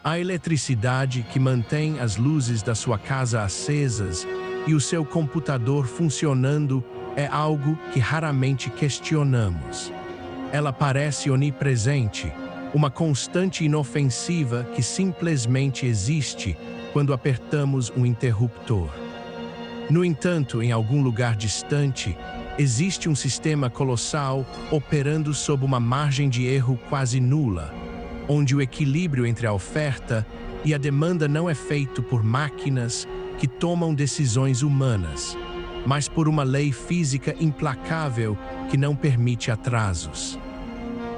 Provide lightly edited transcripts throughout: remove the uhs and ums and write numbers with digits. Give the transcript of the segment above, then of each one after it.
A eletricidade que mantém as luzes da sua casa acesas e o seu computador funcionando é algo que raramente questionamos. Ela parece onipresente, uma constante inofensiva que simplesmente existe quando apertamos um interruptor. No entanto, em algum lugar distante, existe um sistema colossal operando sob uma margem de erro quase nula, onde o equilíbrio entre a oferta e a demanda não é feito por máquinas que tomam decisões humanas, mas por uma lei física implacável que não permite atrasos.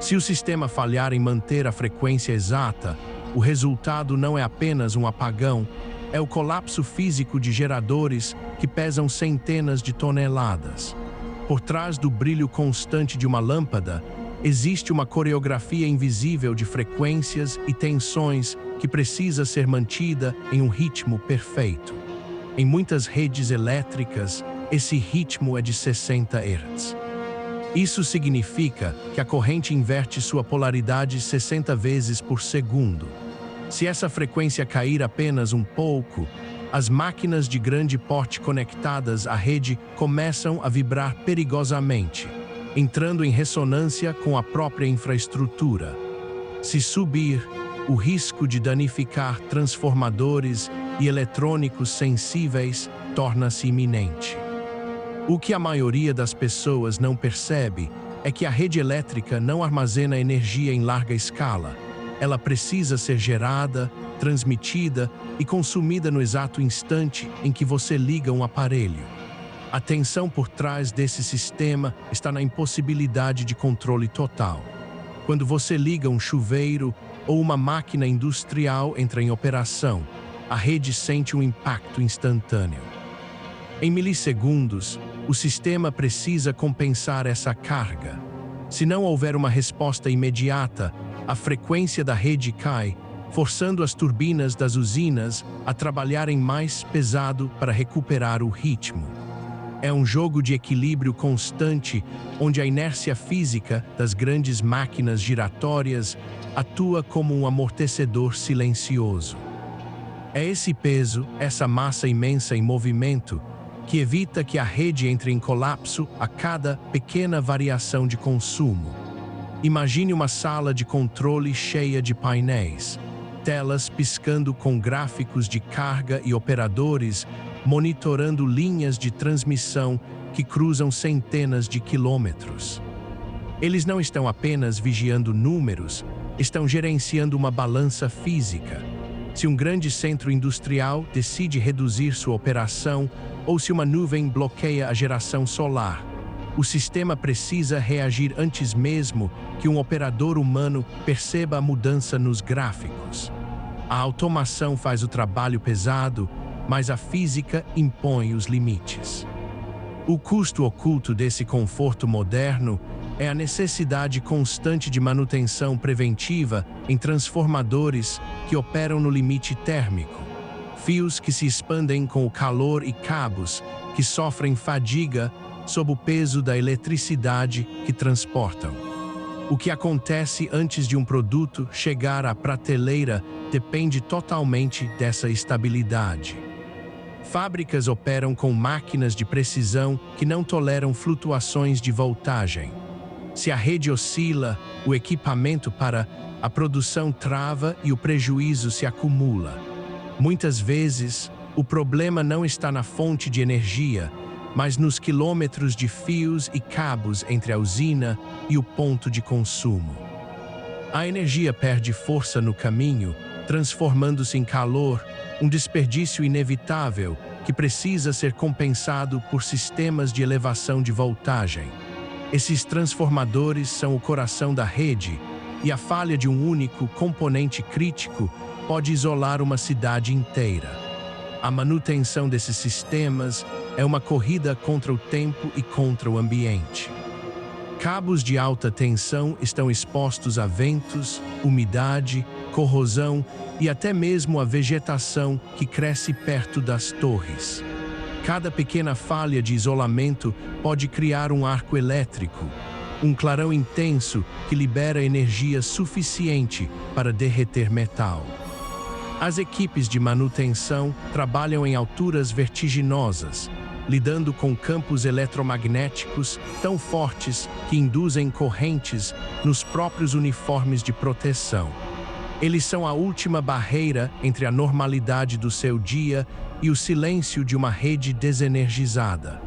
Se o sistema falhar em manter a frequência exata, o resultado não é apenas um apagão, é o colapso físico de geradores que pesam centenas de toneladas. Por trás do brilho constante de uma lâmpada, existe uma coreografia invisível de frequências e tensões que precisa ser mantida em um ritmo perfeito. Em muitas redes elétricas, esse ritmo é de 60 Hz. Isso significa que a corrente inverte sua polaridade 60 vezes por segundo. Se essa frequência cair apenas um pouco, as máquinas de grande porte conectadas à rede começam a vibrar perigosamente, entrando em ressonância com a própria infraestrutura. Se subir, o risco de danificar transformadores e eletrônicos sensíveis torna-se iminente. O que a maioria das pessoas não percebe é que a rede elétrica não armazena energia em larga escala. Ela precisa ser gerada, transmitida e consumida no exato instante em que você liga um aparelho. A tensão por trás desse sistema está na impossibilidade de controle total. Quando você liga um chuveiro ou uma máquina industrial entra em operação, a rede sente um impacto instantâneo. Em milissegundos, o sistema precisa compensar essa carga. Se não houver uma resposta imediata, a frequência da rede cai, forçando as turbinas das usinas a trabalharem mais pesado para recuperar o ritmo. É um jogo de equilíbrio constante, onde a inércia física das grandes máquinas giratórias atua como um amortecedor silencioso. É esse peso, essa massa imensa em movimento, que evita que a rede entre em colapso a cada pequena variação de consumo. Imagine uma sala de controle cheia de painéis, telas piscando com gráficos de carga e operadores monitorando linhas de transmissão que cruzam centenas de quilômetros. Eles não estão apenas vigiando números, estão gerenciando uma balança física. Se um grande centro industrial decide reduzir sua operação ou se uma nuvem bloqueia a geração solar, o sistema precisa reagir antes mesmo que um operador humano perceba a mudança nos gráficos. A automação faz o trabalho pesado, mas a física impõe os limites. O custo oculto desse conforto moderno é a necessidade constante de manutenção preventiva em transformadores que operam no limite térmico, fios que se expandem com o calor e cabos que sofrem fadiga sob o peso da eletricidade que transportam. O que acontece antes de um produto chegar à prateleira depende totalmente dessa estabilidade. Fábricas operam com máquinas de precisão que não toleram flutuações de voltagem. Se a rede oscila, o equipamento para a produção trava e o prejuízo se acumula. Muitas vezes, o problema não está na fonte de energia, mas nos quilômetros de fios e cabos entre a usina e o ponto de consumo. A energia perde força no caminho, transformando-se em calor, um desperdício inevitável que precisa ser compensado por sistemas de elevação de voltagem. Esses transformadores são o coração da rede, e a falha de um único componente crítico pode isolar uma cidade inteira. A manutenção desses sistemas é uma corrida contra o tempo e contra o ambiente. Cabos de alta tensão estão expostos a ventos, umidade, corrosão e até mesmo a vegetação que cresce perto das torres. Cada pequena falha de isolamento pode criar um arco elétrico, um clarão intenso que libera energia suficiente para derreter metal. As equipes de manutenção trabalham em alturas vertiginosas, lidando com campos eletromagnéticos tão fortes que induzem correntes nos próprios uniformes de proteção. Eles são a última barreira entre a normalidade do seu dia e o silêncio de uma rede desenergizada.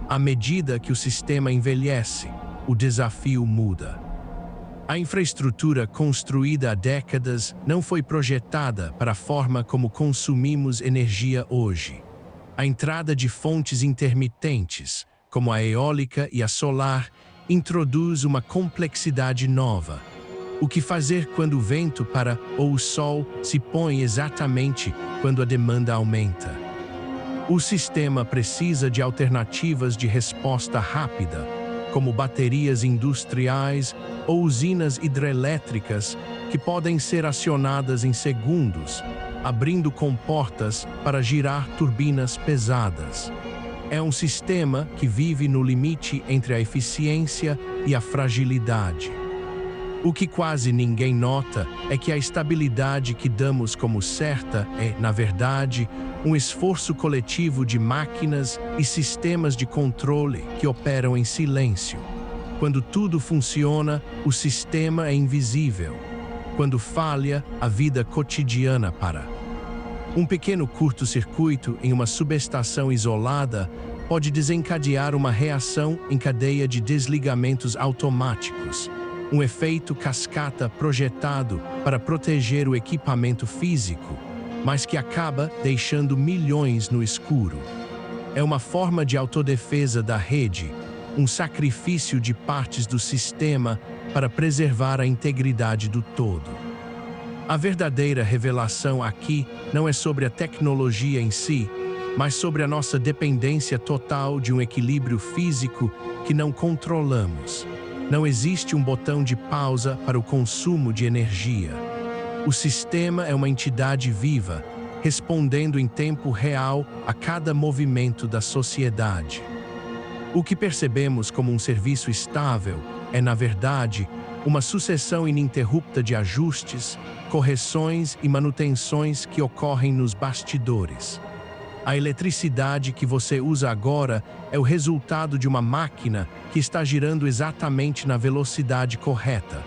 À medida que o sistema envelhece, o desafio muda. A infraestrutura construída há décadas não foi projetada para a forma como consumimos energia hoje. A entrada de fontes intermitentes, como a eólica e a solar, introduz uma complexidade nova. O que fazer quando o vento para ou o sol se põe exatamente quando a demanda aumenta? O sistema precisa de alternativas de resposta rápida, como baterias industriais ou usinas hidrelétricas que podem ser acionadas em segundos, abrindo comportas para girar turbinas pesadas. É um sistema que vive no limite entre a eficiência e a fragilidade. O que quase ninguém nota é que a estabilidade que damos como certa é, na verdade, um esforço coletivo de máquinas e sistemas de controle que operam em silêncio. Quando tudo funciona, o sistema é invisível. Quando falha, a vida cotidiana para. Um pequeno curto-circuito em uma subestação isolada pode desencadear uma reação em cadeia de desligamentos automáticos. Um efeito cascata projetado para proteger o equipamento físico, mas que acaba deixando milhões no escuro. É uma forma de autodefesa da rede, um sacrifício de partes do sistema para preservar a integridade do todo. A verdadeira revelação aqui não é sobre a tecnologia em si, mas sobre a nossa dependência total de um equilíbrio físico que não controlamos. Não existe um botão de pausa para o consumo de energia. O sistema é uma entidade viva, respondendo em tempo real a cada movimento da sociedade. O que percebemos como um serviço estável é, na verdade, uma sucessão ininterrupta de ajustes, correções e manutenções que ocorrem nos bastidores. A eletricidade que você usa agora é o resultado de uma máquina que está girando exatamente na velocidade correta,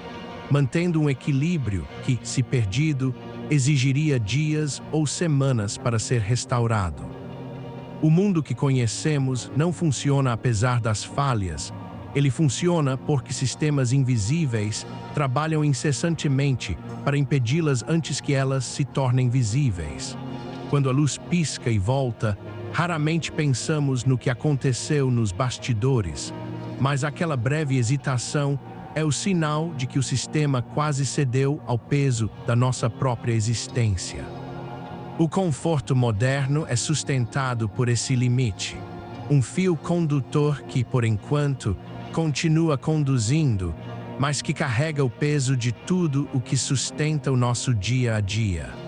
mantendo um equilíbrio que, se perdido, exigiria dias ou semanas para ser restaurado. O mundo que conhecemos não funciona apesar das falhas. Ele funciona porque sistemas invisíveis trabalham incessantemente para impedi-las antes que elas se tornem visíveis. Quando a luz pisca e volta, raramente pensamos no que aconteceu nos bastidores, mas aquela breve hesitação é o sinal de que o sistema quase cedeu ao peso da nossa própria existência. O conforto moderno é sustentado por esse limite, um fio condutor que, por enquanto, continua conduzindo, mas que carrega o peso de tudo o que sustenta o nosso dia a dia.